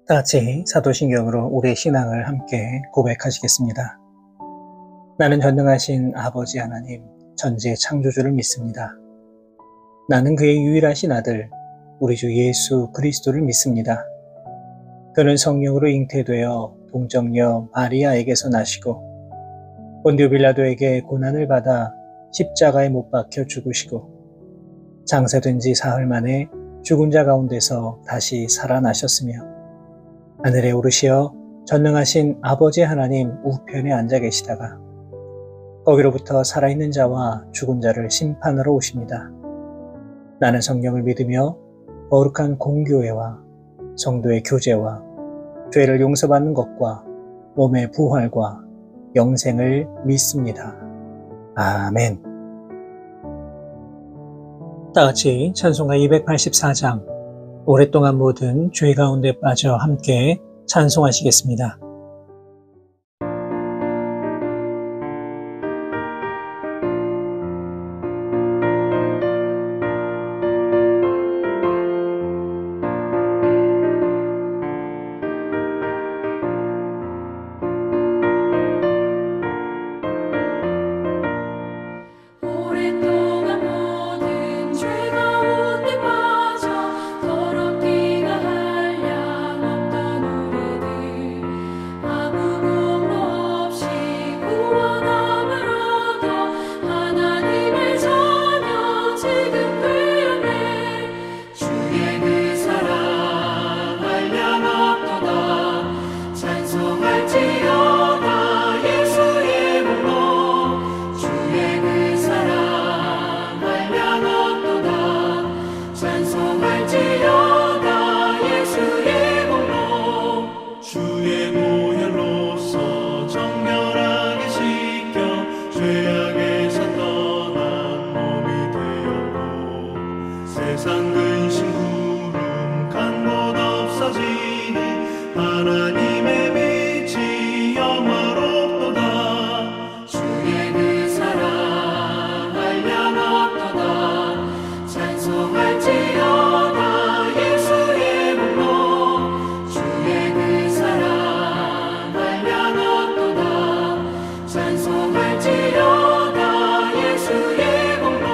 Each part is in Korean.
다 같이 사도신경으로 우리의 신앙을 함께 고백하시겠습니다. 나는 전능하신 아버지 하나님, 전지의 창조주를 믿습니다. 나는 그의 유일하신 아들, 우리 주 예수 그리스도를 믿습니다. 그는 성령으로 잉태되어 동정녀 마리아에게서 나시고 본디오 빌라도에게 고난을 받아 십자가에 못 박혀 죽으시고 장사된 지 사흘 만에 죽은 자 가운데서 다시 살아나셨으며 하늘에 오르시어 전능하신 아버지 하나님 우편에 앉아 계시다가 거기로부터 살아있는 자와 죽은 자를 심판하러 오십니다. 나는 성령을 믿으며 거룩한 공교회와 성도의 교제와 죄를 용서받는 것과 몸의 부활과 영생을 믿습니다. 아멘. 다같이 찬송가 284장 오랫동안 모든 죄 가운데 빠져 함께 찬송하시겠습니다. 세상 근심 구름 간 곳 없어지니 하나님의 빛이 영화롭도다. 주의 그 사랑 한량없도다. 찬송할지어다 예수의 복로. 주의 그 사랑 한량없도다. 찬송할지어다 예수의 복로.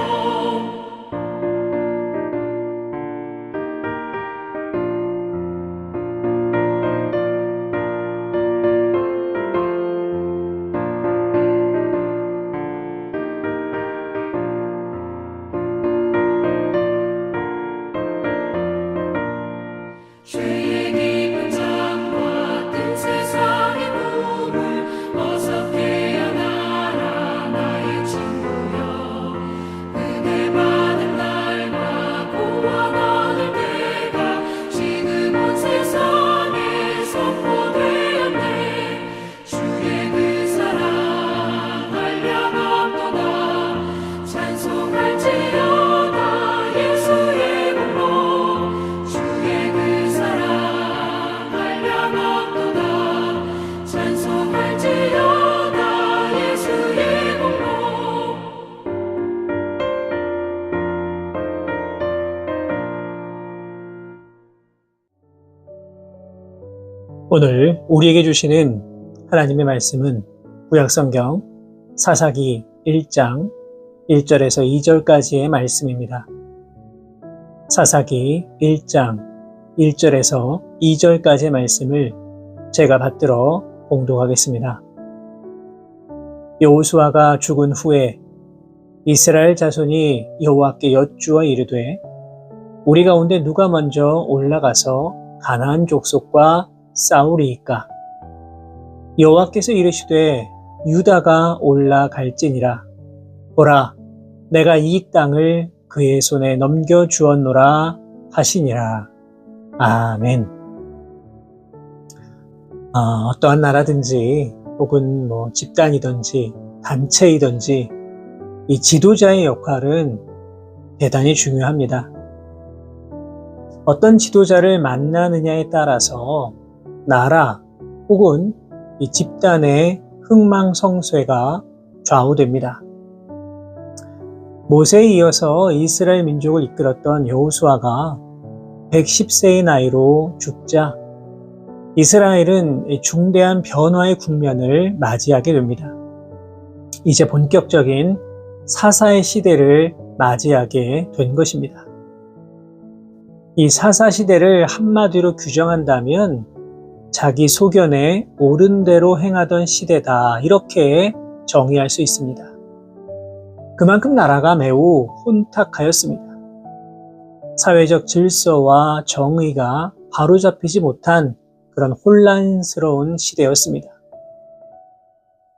죄의 깊은 잠과 뜬 세상의 물을 어서 깨어나라 나의 친구여. 은혜 받은 날과 구원 얻을 때가 지금 온 세상에 선포되었네. 주의 그 사랑 한량없도다. 찬송할지어다 예수의 복로. 주의 그 사랑 한량없도다. 찬송할지어다 예수의 복로. 오늘 우리에게 주시는 하나님의 말씀은 구약성경 사사기 1장 1절에서 2절까지의 말씀입니다. 사사기 1장 1절에서 2절까지의 말씀을 제가 받들어 봉독하겠습니다. 여호수아가 죽은 후에 이스라엘 자손이 여호와께 여쭈어 이르되 우리 가운데 누가 먼저 올라가서 가나안 족속과 싸우리이까? 여호와께서 이르시되 유다가 올라갈지니라. 보라, 내가 이 땅을 그의 손에 넘겨 주었노라 하시니라. 아멘. 어떠한 나라든지 혹은 집단이든지 단체이든지 이 지도자의 역할은 대단히 중요합니다. 어떤 지도자를 만나느냐에 따라서 나라 혹은 이 집단의 흥망성쇠가 좌우됩니다. 모세에 이어서 이스라엘 민족을 이끌었던 여호수아가 110세의 나이로 죽자 이스라엘은 중대한 변화의 국면을 맞이하게 됩니다. 이제 본격적인 사사의 시대를 맞이하게 된 것입니다. 이 사사 시대를 한마디로 규정한다면 자기 소견에 옳은 대로 행하던 시대다, 이렇게 정의할 수 있습니다. 그만큼 나라가 매우 혼탁하였습니다. 사회적 질서와 정의가 바로잡히지 못한 그런 혼란스러운 시대였습니다.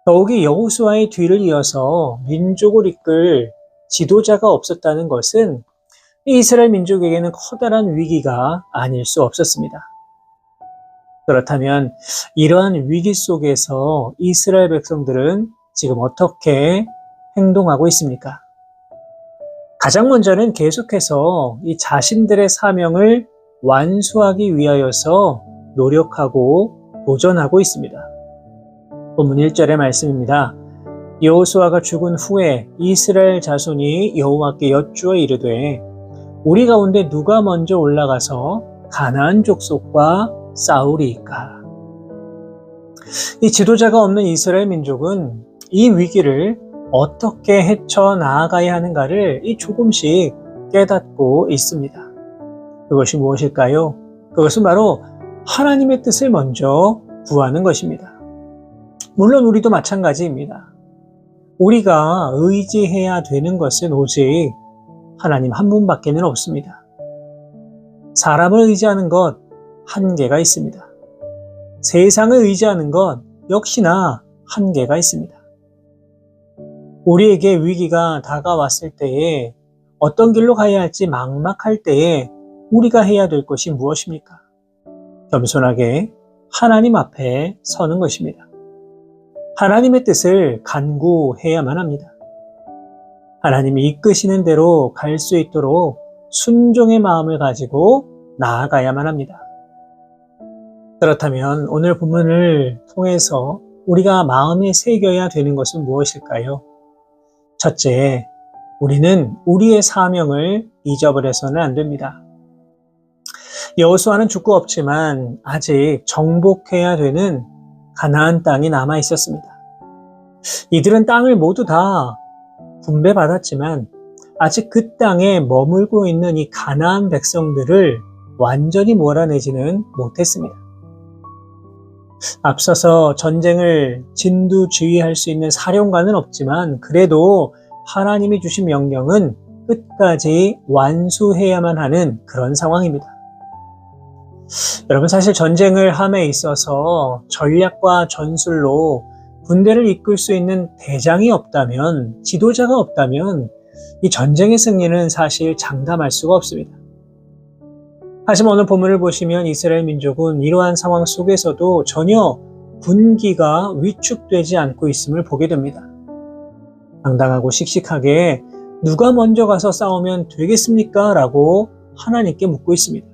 더욱이 여호수아의 뒤를 이어서 민족을 이끌 지도자가 없었다는 것은 이스라엘 민족에게는 커다란 위기가 아닐 수 없었습니다. 그렇다면 이러한 위기 속에서 이스라엘 백성들은 지금 어떻게 행동하고 있습니까? 가장 먼저는 계속해서 이 자신들의 사명을 완수하기 위하여서 노력하고 도전하고 있습니다. 본문 1절의 말씀입니다. 여호수아가 죽은 후에 이스라엘 자손이 여호와께 여쭈어 이르되 우리 가운데 누가 먼저 올라가서 가나안 족속과 싸우리이까? 이 지도자가 없는 이스라엘 민족은 이 위기를 어떻게 헤쳐나가야 하는가를 조금씩 깨닫고 있습니다. 그것이 무엇일까요? 그것은 바로 하나님의 뜻을 먼저 구하는 것입니다. 물론 우리도 마찬가지입니다. 우리가 의지해야 되는 것은 오직 하나님 한 분밖에는 없습니다. 사람을 의지하는 것 한계가 있습니다. 세상을 의지하는 것 역시나 한계가 있습니다. 우리에게 위기가 다가왔을 때에 어떤 길로 가야 할지 막막할 때에 우리가 해야 될 것이 무엇입니까? 겸손하게 하나님 앞에 서는 것입니다. 하나님의 뜻을 간구해야만 합니다. 하나님이 이끄시는 대로 갈 수 있도록 순종의 마음을 가지고 나아가야만 합니다. 그렇다면 오늘 본문을 통해서 우리가 마음에 새겨야 되는 것은 무엇일까요? 첫째, 우리는 우리의 사명을 잊어버려서는 안 됩니다. 여호수아는 죽고 없지만 아직 정복해야 되는 가나안 땅이 남아 있었습니다. 이들은 땅을 모두 다 분배받았지만 아직 그 땅에 머물고 있는 이 가나안 백성들을 완전히 몰아내지는 못했습니다. 앞서서 전쟁을 진두지휘할 수 있는 사령관은 없지만 그래도 하나님이 주신 명령은 끝까지 완수해야만 하는 그런 상황입니다. 여러분, 사실 전쟁을 함에 있어서 전략과 전술로 군대를 이끌 수 있는 대장이 없다면, 지도자가 없다면 이 전쟁의 승리는 사실 장담할 수가 없습니다. 하지만 오늘 본문을 보시면 이스라엘 민족은 이러한 상황 속에서도 전혀 군기가 위축되지 않고 있음을 보게 됩니다. 당당하고 씩씩하게 누가 먼저 가서 싸우면 되겠습니까? 라고 하나님께 묻고 있습니다.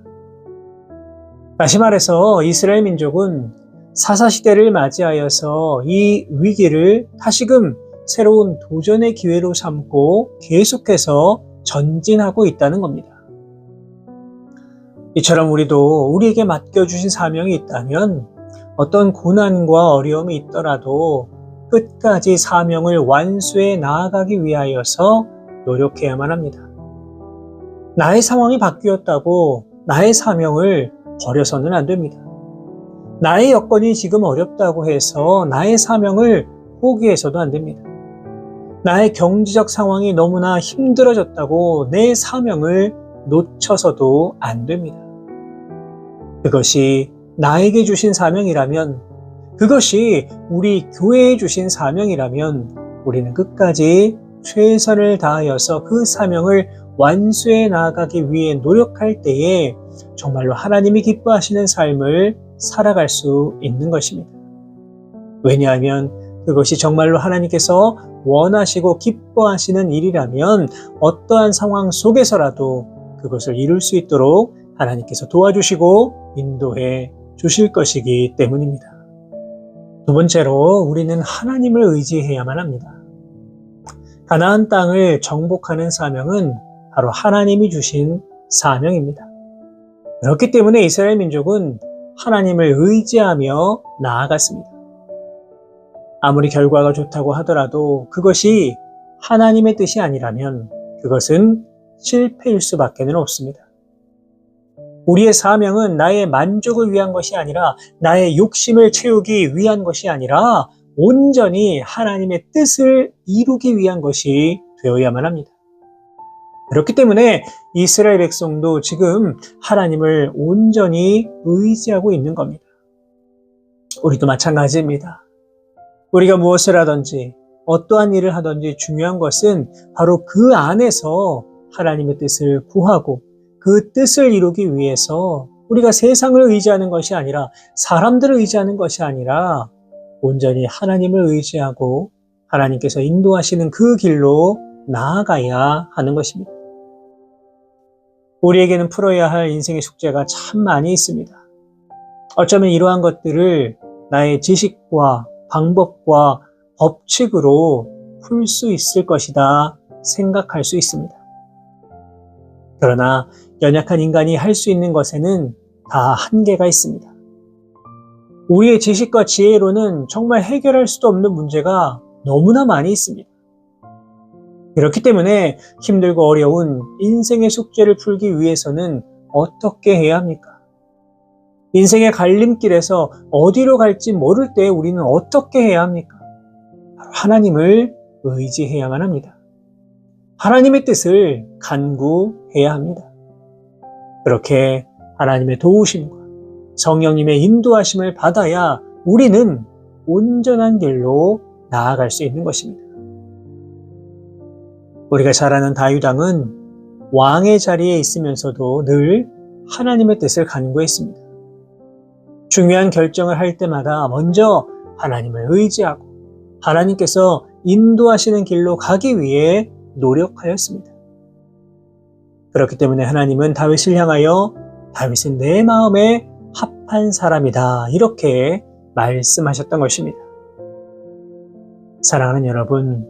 다시 말해서 이스라엘 민족은 사사시대를 맞이하여서 이 위기를 다시금 새로운 도전의 기회로 삼고 계속해서 전진하고 있다는 겁니다. 이처럼 우리도 우리에게 맡겨주신 사명이 있다면 어떤 고난과 어려움이 있더라도 끝까지 사명을 완수해 나아가기 위하여서 노력해야만 합니다. 나의 상황이 바뀌었다고 나의 사명을 버려서는 안 됩니다. 나의 여건이 지금 어렵다고 해서 나의 사명을 포기해서도 안 됩니다. 나의 경제적 상황이 너무나 힘들어졌다고 내 사명을 놓쳐서도 안 됩니다. 그것이 나에게 주신 사명이라면, 그것이 우리 교회에 주신 사명이라면 우리는 끝까지 최선을 다하여서 그 사명을 완수해 나아가기 위해 노력할 때에 정말로 하나님이 기뻐하시는 삶을 살아갈 수 있는 것입니다. 왜냐하면 그것이 정말로 하나님께서 원하시고 기뻐하시는 일이라면 어떠한 상황 속에서라도 그것을 이룰 수 있도록 하나님께서 도와주시고 인도해 주실 것이기 때문입니다. 두 번째로 우리는 하나님을 의지해야만 합니다. 가나안 땅을 정복하는 사명은 바로 하나님이 주신 사명입니다. 그렇기 때문에 이스라엘 민족은 하나님을 의지하며 나아갔습니다. 아무리 결과가 좋다고 하더라도 그것이 하나님의 뜻이 아니라면 그것은 실패일 수밖에 없습니다. 우리의 사명은 나의 만족을 위한 것이 아니라 나의 욕심을 채우기 위한 것이 아니라 온전히 하나님의 뜻을 이루기 위한 것이 되어야만 합니다. 그렇기 때문에 이스라엘 백성도 지금 하나님을 온전히 의지하고 있는 겁니다. 우리도 마찬가지입니다. 우리가 무엇을 하든지 어떠한 일을 하든지 중요한 것은 바로 그 안에서 하나님의 뜻을 구하고 그 뜻을 이루기 위해서 우리가 세상을 의지하는 것이 아니라 사람들을 의지하는 것이 아니라 온전히 하나님을 의지하고 하나님께서 인도하시는 그 길로 나아가야 하는 것입니다. 우리에게는 풀어야 할 인생의 숙제가 참 많이 있습니다. 어쩌면 이러한 것들을 나의 지식과 방법과 법칙으로 풀 수 있을 것이다 생각할 수 있습니다. 그러나 연약한 인간이 할 수 있는 것에는 다 한계가 있습니다. 우리의 지식과 지혜로는 정말 해결할 수도 없는 문제가 너무나 많이 있습니다. 그렇기 때문에 힘들고 어려운 인생의 숙제를 풀기 위해서는 어떻게 해야 합니까? 인생의 갈림길에서 어디로 갈지 모를 때 우리는 어떻게 해야 합니까? 바로 하나님을 의지해야만 합니다. 하나님의 뜻을 간구해야 합니다. 그렇게 하나님의 도우심과 성령님의 인도하심을 받아야 우리는 온전한 길로 나아갈 수 있는 것입니다. 우리가 잘 아는 다윗 왕은 왕의 자리에 있으면서도 늘 하나님의 뜻을 간구했습니다. 중요한 결정을 할 때마다 먼저 하나님을 의지하고 하나님께서 인도하시는 길로 가기 위해 노력하였습니다. 그렇기 때문에 하나님은 다윗을 향하여 다윗은 내 마음에 합한 사람이다 이렇게 말씀하셨던 것입니다. 사랑하는 여러분,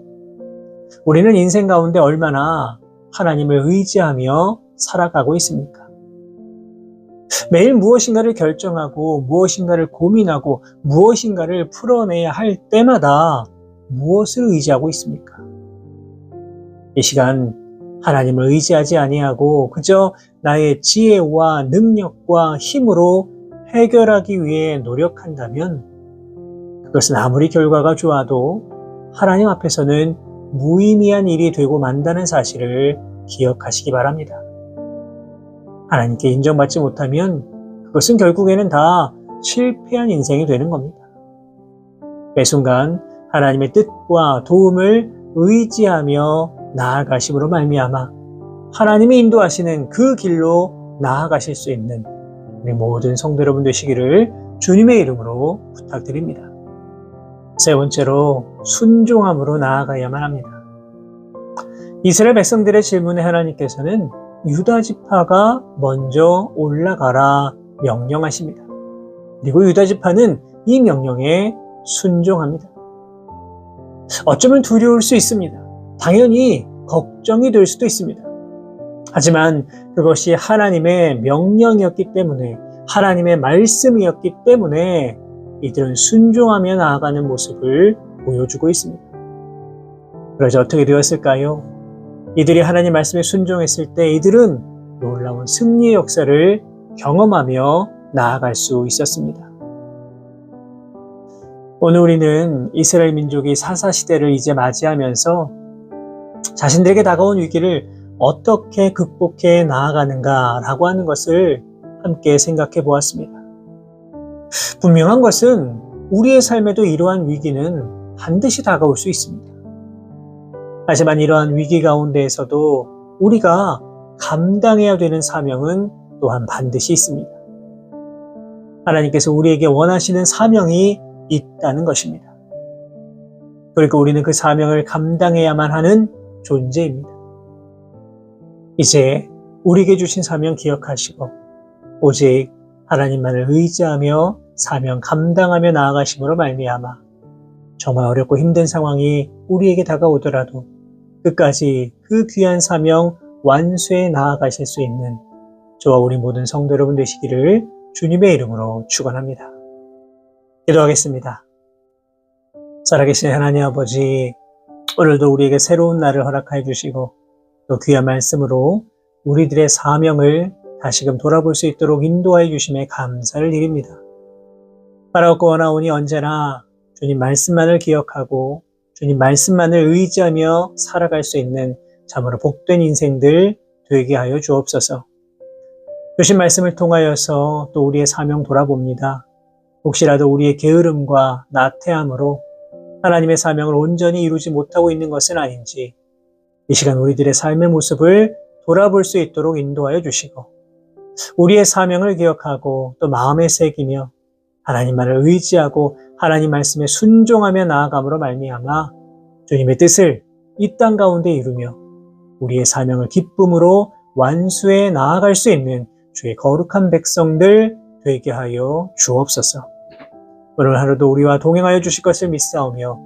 우리는 인생 가운데 얼마나 하나님을 의지하며 살아가고 있습니까? 매일 무엇인가를 결정하고 무엇인가를 고민하고 무엇인가를 풀어내야 할 때마다 무엇을 의지하고 있습니까? 이 시간 하나님을 의지하지 아니하고 그저 나의 지혜와 능력과 힘으로 해결하기 위해 노력한다면 그것은 아무리 결과가 좋아도 하나님 앞에서는 무의미한 일이 되고 만다는 사실을 기억하시기 바랍니다. 하나님께 인정받지 못하면 그것은 결국에는 다 실패한 인생이 되는 겁니다. 매 순간 하나님의 뜻과 도움을 의지하며 나아가심으로 말미암아 하나님이 인도하시는 그 길로 나아가실 수 있는 우리 모든 성도 여러분 되시기를 주님의 이름으로 부탁드립니다. 세 번째로 순종함으로 나아가야만 합니다. 이스라엘 백성들의 질문에 하나님께서는 유다 지파가 먼저 올라가라 명령하십니다. 그리고 유다 지파는 이 명령에 순종합니다. 어쩌면 두려울 수 있습니다. 당연히 걱정이 될 수도 있습니다. 하지만 그것이 하나님의 명령이었기 때문에 하나님의 말씀이었기 때문에 이들은 순종하며 나아가는 모습을 보여주고 있습니다. 그러자 어떻게 되었을까요? 이들이 하나님 말씀에 순종했을 때 이들은 놀라운 승리의 역사를 경험하며 나아갈 수 있었습니다. 오늘 우리는 이스라엘 민족이 사사시대를 이제 맞이하면서 자신들에게 다가온 위기를 어떻게 극복해 나아가는가라고 하는 것을 함께 생각해 보았습니다. 분명한 것은 우리의 삶에도 이러한 위기는 반드시 다가올 수 있습니다. 하지만 이러한 위기 가운데에서도 우리가 감당해야 되는 사명은 또한 반드시 있습니다. 하나님께서 우리에게 원하시는 사명이 있다는 것입니다. 그러니까 우리는 그 사명을 감당해야만 하는 존재입니다. 이제 우리에게 주신 사명 기억하시고 오직 하나님만을 의지하며 사명 감당하며 나아가심으로 말미암아 정말 어렵고 힘든 상황이 우리에게 다가오더라도 끝까지 그 귀한 사명 완수해 나아가실 수 있는 저와 우리 모든 성도 여러분 되시기를 주님의 이름으로 축원합니다. 기도하겠습니다. 살아계신 하나님 아버지, 오늘도 우리에게 새로운 날을 허락하여 주시고 또 귀한 말씀으로 우리들의 사명을 다시금 돌아볼 수 있도록 인도하여 주심에 감사를 드립니다. 바라옵고 원하오니 언제나 주님 말씀만을 기억하고 주님 말씀만을 의지하며 살아갈 수 있는 참으로 복된 인생들 되게 하여 주옵소서. 주신 말씀을 통하여서 또 우리의 사명 돌아봅니다. 혹시라도 우리의 게으름과 나태함으로 하나님의 사명을 온전히 이루지 못하고 있는 것은 아닌지 이 시간 우리들의 삶의 모습을 돌아볼 수 있도록 인도하여 주시고 우리의 사명을 기억하고 또 마음에 새기며 하나님만을 의지하고 하나님 말씀에 순종하며 나아감으로 말미암아 주님의 뜻을 이 땅 가운데 이루며 우리의 사명을 기쁨으로 완수해 나아갈 수 있는 주의 거룩한 백성들 되게 하여 주옵소서. 오늘 하루도 우리와 동행하여 주실 것을 믿사오며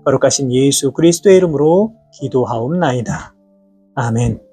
거룩하신 예수 그리스도의 이름으로 기도하옵나이다. 아멘.